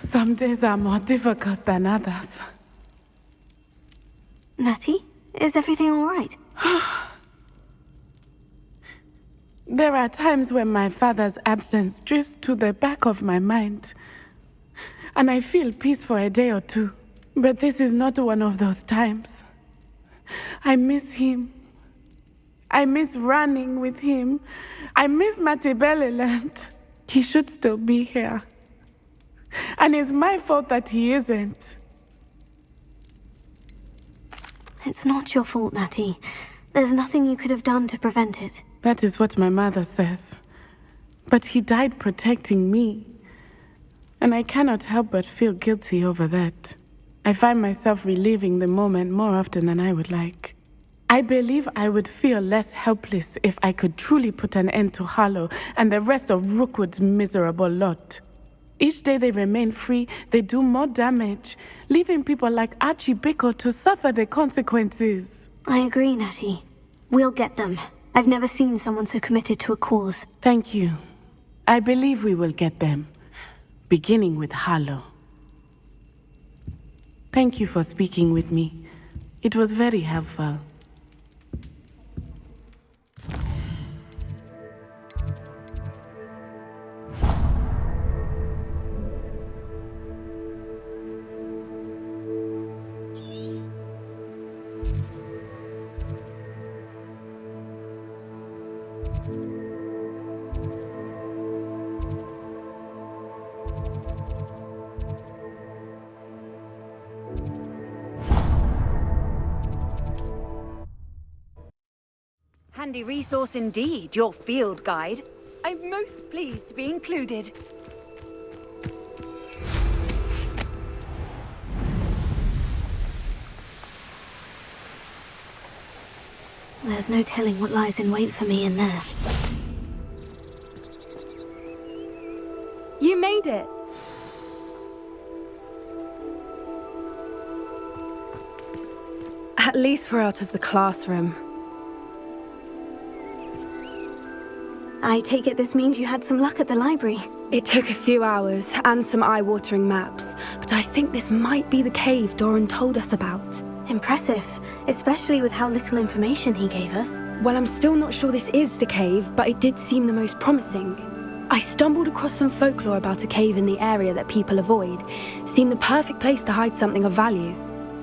Some days are more difficult than others. Natty, is everything all right? There are times when my father's absence drifts to the back of my mind, and I feel peace for a day or two. But this is not one of those times. I miss him. I miss running with him. I miss Matibeleland. He should still be here. And it's my fault that he isn't. It's not your fault, Natty. There's nothing you could have done to prevent it. That is what my mother says. But he died protecting me. And I cannot help but feel guilty over that. I find myself reliving the moment more often than I would like. I believe I would feel less helpless if I could truly put an end to Harlow and the rest of Rookwood's miserable lot. Each day they remain free, they do more damage, leaving people like Archie Bickle to suffer the consequences. I agree, Natty. We'll get them. I've never seen someone so committed to a cause. Thank you. I believe we will get them, beginning with Harlow. Thank you for speaking with me. It was very helpful. Handy resource indeed, your field guide. I'm most pleased to be included. There's no telling what lies in wait for me in there. You made it! At least we're out of the classroom. I take it this means you had some luck at the library. It took a few hours and some eye-watering maps, but I think this might be the cave Doran told us about. Impressive, especially with how little information he gave us. Well, I'm still not sure this is the cave, but it did seem the most promising. I stumbled across some folklore about a cave in the area that people avoid. Seemed the perfect place to hide something of value.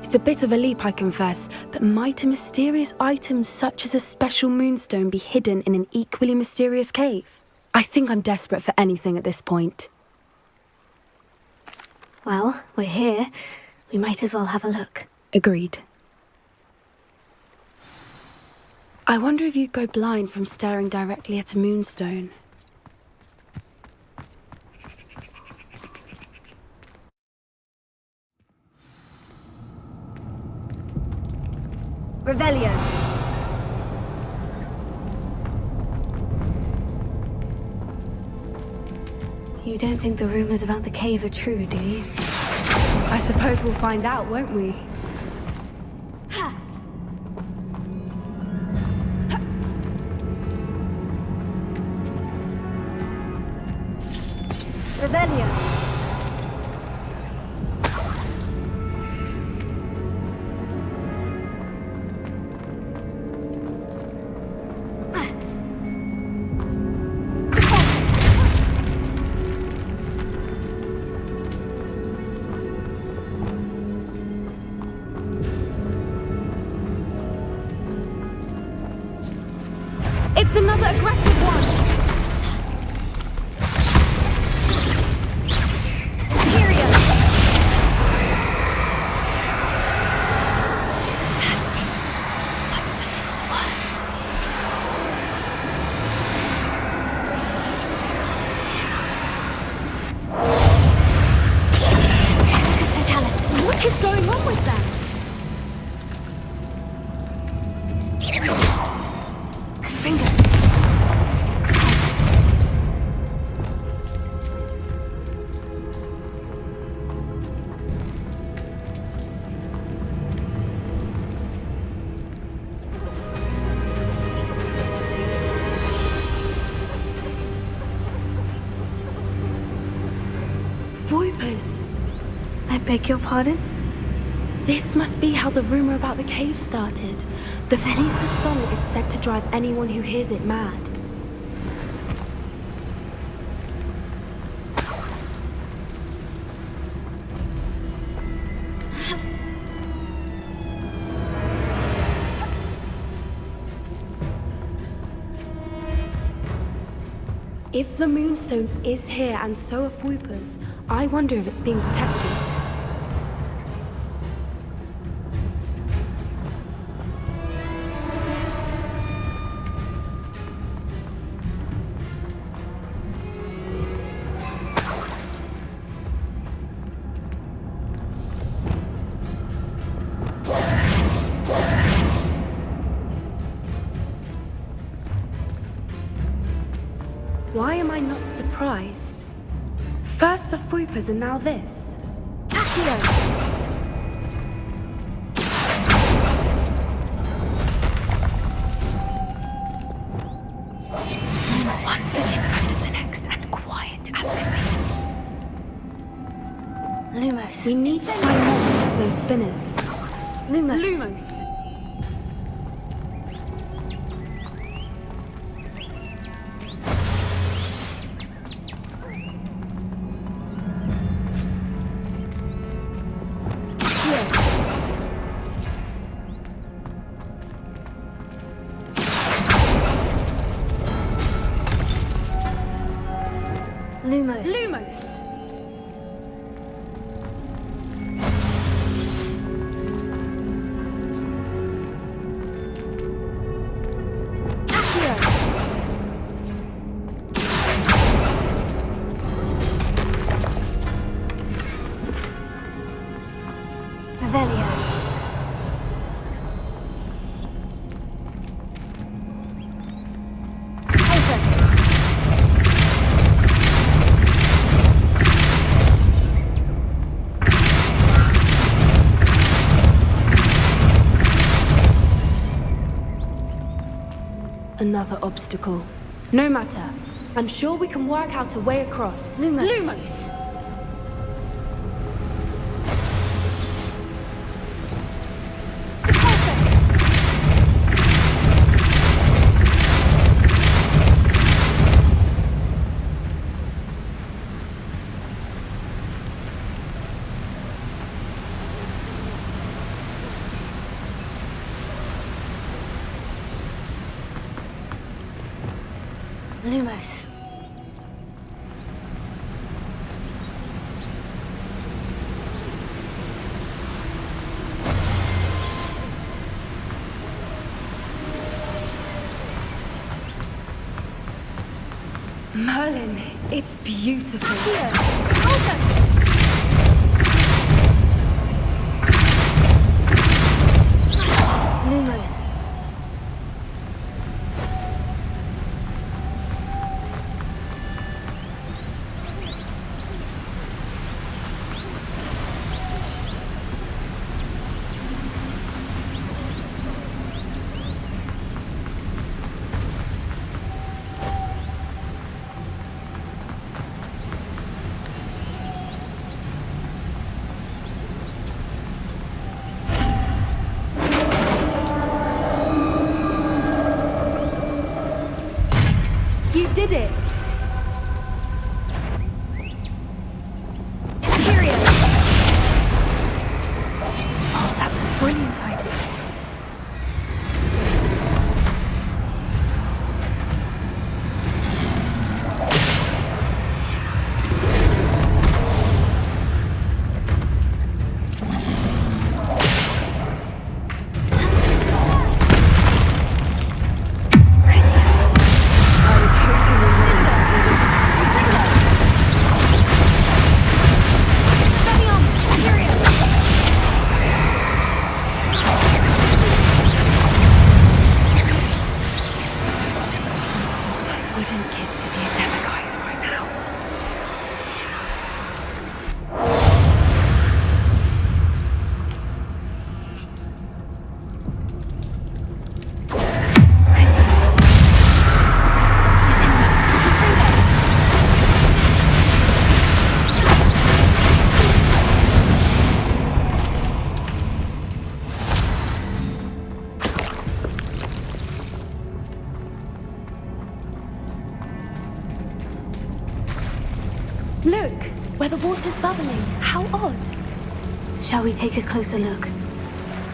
It's a bit of a leap, I confess, but might a mysterious item such as a special moonstone be hidden in an equally mysterious cave? I think I'm desperate for anything at this point. Well, we're here. We might as well have a look. Agreed. I wonder if you'd go blind from staring directly at a moonstone. Revelio. You don't think the rumors about the cave are true, do you? I suppose we'll find out, won't we? Revelio. It's another aggressive one! Syria. That's it. But it's the word. What is going on with them? Finger. Beg your pardon? This must be how the rumor about the cave started. The Felipa's song is said to drive anyone who hears it mad. If the Moonstone is here and so are Fwooper's, I wonder if it's being protected. Why am I not surprised? First the Fwooper's and now this. Accio! One foot in front of the next and quiet as can be. Lumos. We need to find moths for those spinners. Lumos. Lumos! Lumos. Lumos! Revelio. Another obstacle. No matter. I'm sure we can work out a way across. Lumos. Lumos! Lumos. Merlin, it's beautiful. Lumos. You did it! Oh, that's a brilliant idea. Look, where the water's bubbling. How odd. Shall we take a closer look?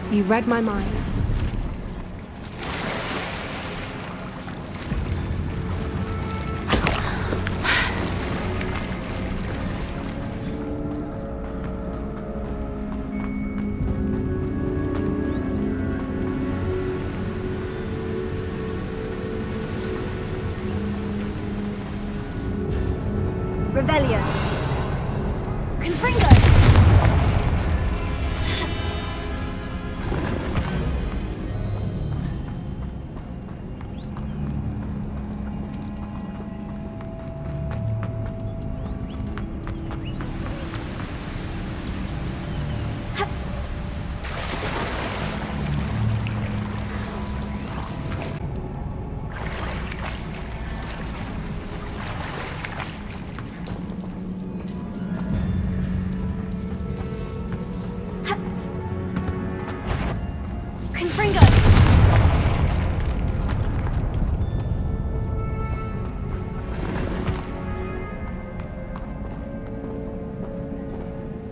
You read my mind. Revelio. Confringo!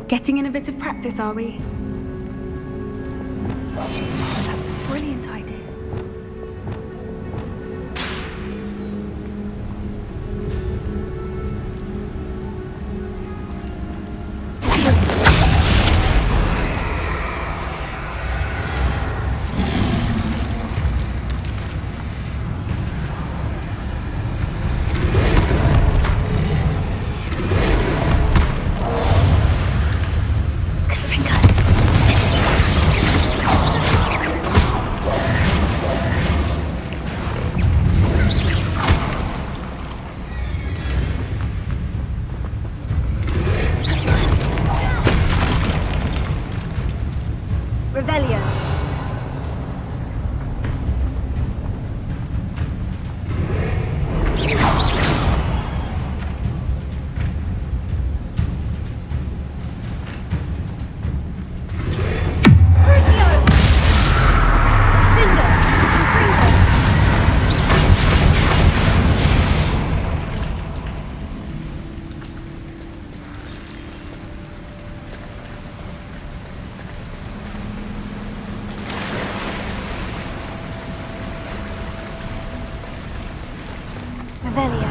Getting in a bit of practice, are we? That's a brilliant idea. Revelio. Revelio.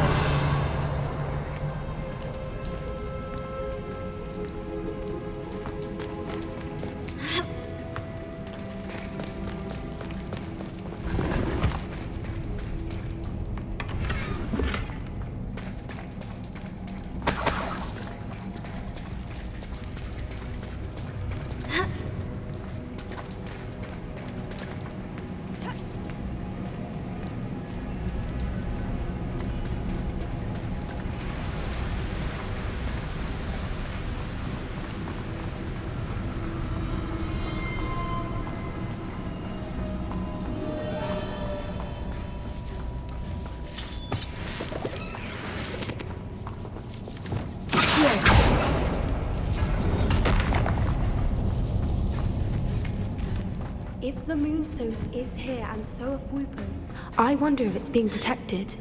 If the Moonstone is here and so are Whoopers, I wonder if it's being protected.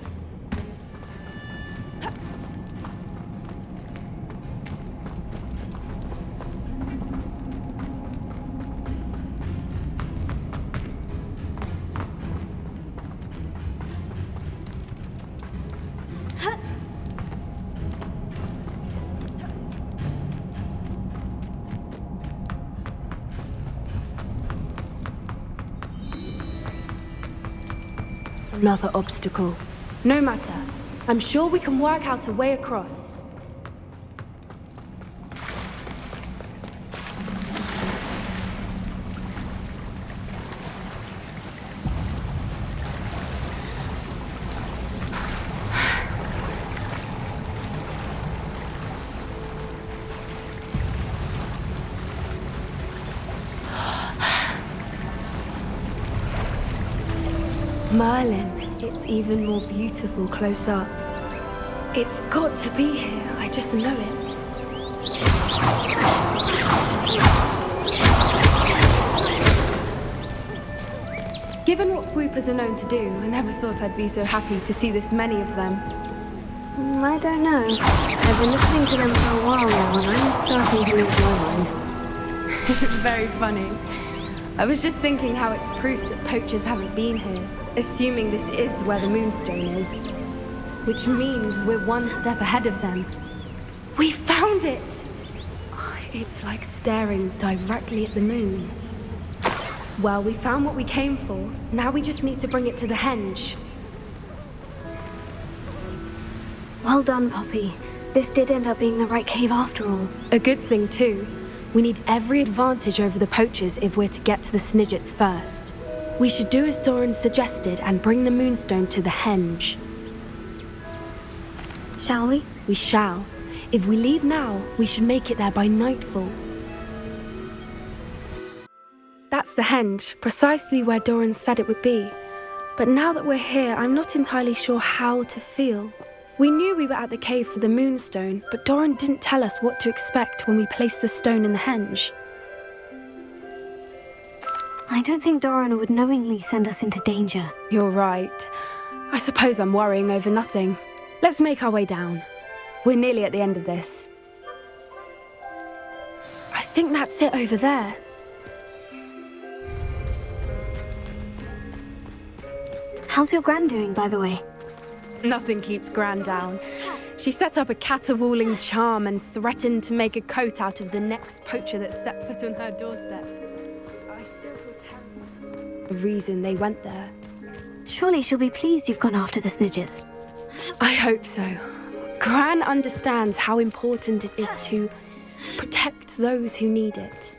Another obstacle. No matter. I'm sure we can work out a way across. Merlin, it's even more beautiful close up. It's got to be here, I just know it. Given what Whoopers are known to do, I never thought I'd be so happy to see this many of them. I don't know. I've been listening to them for a while now, and I'm starting to lose my mind. Very funny. I was just thinking how it's proof that poachers haven't been here, assuming this is where the Moonstone is. Which means we're one step ahead of them. We found it! It's like staring directly at the moon. Well, we found what we came for. Now we just need to bring it to the henge. Well done, Poppy. This did end up being the right cave after all. A good thing, too. We need every advantage over the poachers if we're to get to the Snidgets first. We should do as Doran suggested and bring the Moonstone to the henge. Shall we? We shall. If we leave now, we should make it there by nightfall. That's the henge, precisely where Doran said it would be. But now that we're here, I'm not entirely sure how to feel. We knew we were at the cave for the Moonstone, but Doran didn't tell us what to expect when we placed the stone in the henge. I don't think Doran would knowingly send us into danger. You're right. I suppose I'm worrying over nothing. Let's make our way down. We're nearly at the end of this. I think that's it over there. How's your Gran doing, by the way? Nothing keeps Gran down. She set up a caterwauling charm and threatened to make a coat out of the next poacher that set foot on her doorstep. I still feel terrible. The reason they went there. Surely she'll be pleased you've gone after the Snidgets. I hope so. Gran understands how important it is to protect those who need it.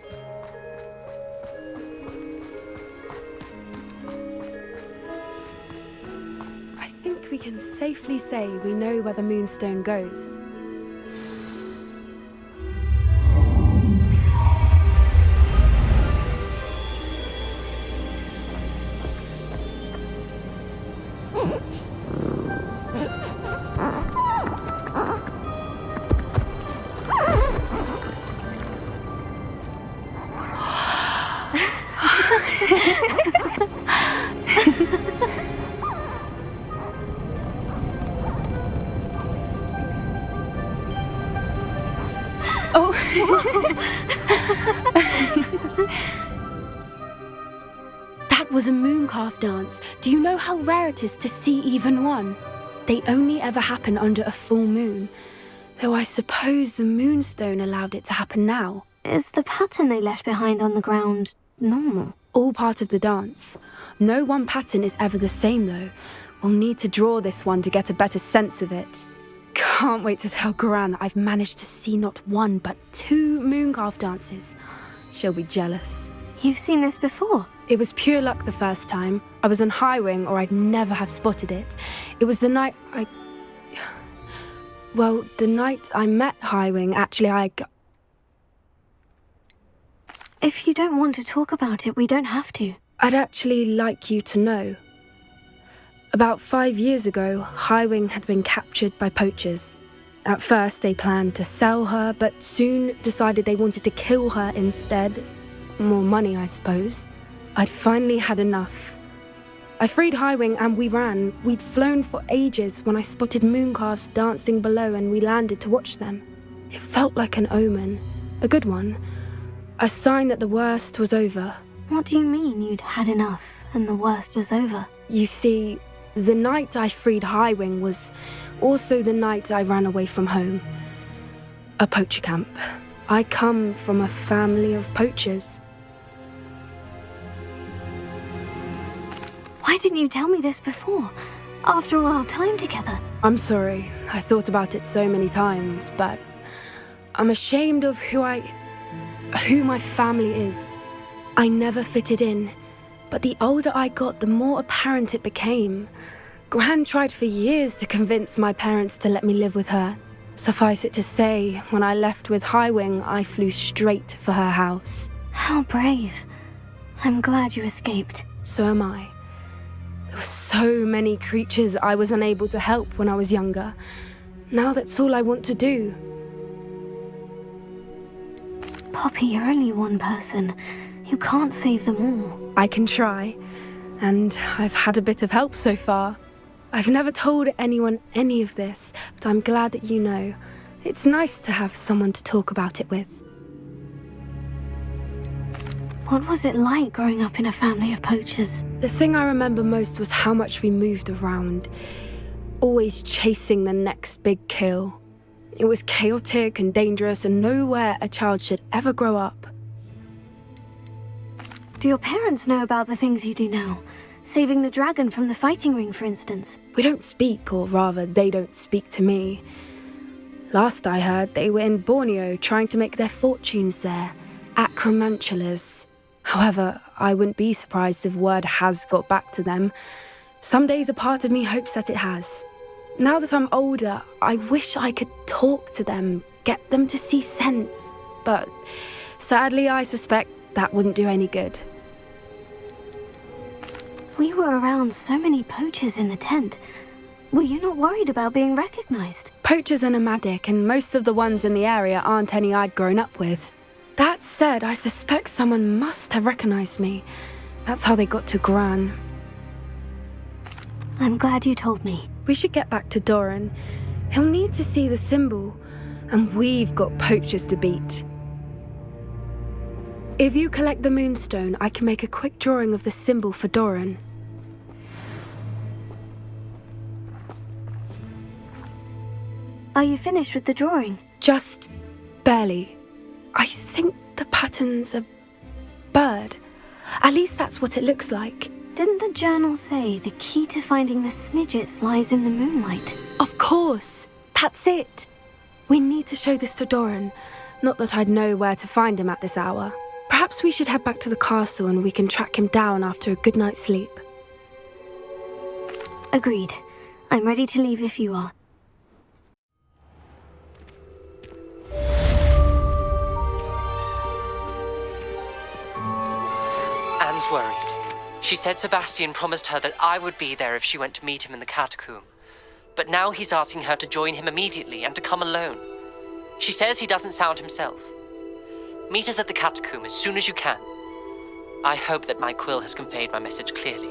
I think we can safely say we know where the Moonstone goes. Oh! That was a mooncalf dance. Do you know how rare it is to see even one? They only ever happen under a full moon. Though I suppose the Moonstone allowed it to happen now. Is the pattern they left behind on the ground normal? All part of the dance. No one pattern is ever the same, though. We'll need to draw this one to get a better sense of it. Can't wait to tell Gran that I've managed to see not one, but 2 mooncalf dances. She'll be jealous. You've seen this before? It was pure luck the first time. I was on Highwing, or I'd never have spotted it. It was the night the night I met Highwing, actually, If you don't want to talk about it, we don't have to. I'd actually like you to know. About 5 years ago, Highwing had been captured by poachers. At first, they planned to sell her, but soon decided they wanted to kill her instead. More money, I suppose. I'd finally had enough. I freed Highwing and we ran. We'd flown for ages when I spotted mooncalves dancing below and we landed to watch them. It felt like an omen. A good one. A sign that the worst was over. What do you mean you'd had enough and the worst was over? You see, the night I freed Highwing was also the night I ran away from home. A poacher camp. I come from a family of poachers. Why didn't you tell me this before? After all our time together. I'm sorry. I thought about it so many times, but I'm ashamed of who my family is. I never fitted in. But the older I got, the more apparent it became. Gran tried for years to convince my parents to let me live with her. Suffice it to say, when I left with Highwing, I flew straight for her house. How brave. I'm glad you escaped. So am I. There were so many creatures I was unable to help when I was younger. Now that's all I want to do. Poppy, you're only one person. You can't save them all. I can try, and I've had a bit of help so far. I've never told anyone any of this, but I'm glad that you know. It's nice to have someone to talk about it with. What was it like growing up in a family of poachers? The thing I remember most was how much we moved around, always chasing the next big kill. It was chaotic and dangerous and nowhere a child should ever grow up. Do your parents know about the things you do now? Saving the dragon from the fighting ring, for instance? We don't speak, or rather, they don't speak to me. Last I heard, they were in Borneo trying to make their fortunes there, acromantulas. However, I wouldn't be surprised if word has got back to them. Some days a part of me hopes that it has. Now that I'm older, I wish I could talk to them, get them to see sense. But sadly, I suspect that wouldn't do any good. We were around so many poachers in the tent. Were you not worried about being recognized? Poachers are nomadic, and most of the ones in the area aren't any I'd grown up with. That said, I suspect someone must have recognized me. That's how they got to Gran. I'm glad you told me. We should get back to Doran. He'll need to see the symbol, and we've got poachers to beat. If you collect the moonstone, I can make a quick drawing of the symbol for Doran. Are you finished with the drawing? Just barely. I think the pattern's a bird. At least that's what it looks like. Didn't the journal say the key to finding the Snidgets lies in the moonlight? Of course. That's it. We need to show this to Doran. Not that I'd know where to find him at this hour. Perhaps we should head back to the castle and we can track him down after a good night's sleep. Agreed. I'm ready to leave if you are. Anne's worried. She said Sebastian promised her that I would be there if she went to meet him in the catacomb. But now he's asking her to join him immediately and to come alone. She says he doesn't sound himself. Meet us at the catacomb as soon as you can. I hope that my quill has conveyed my message clearly.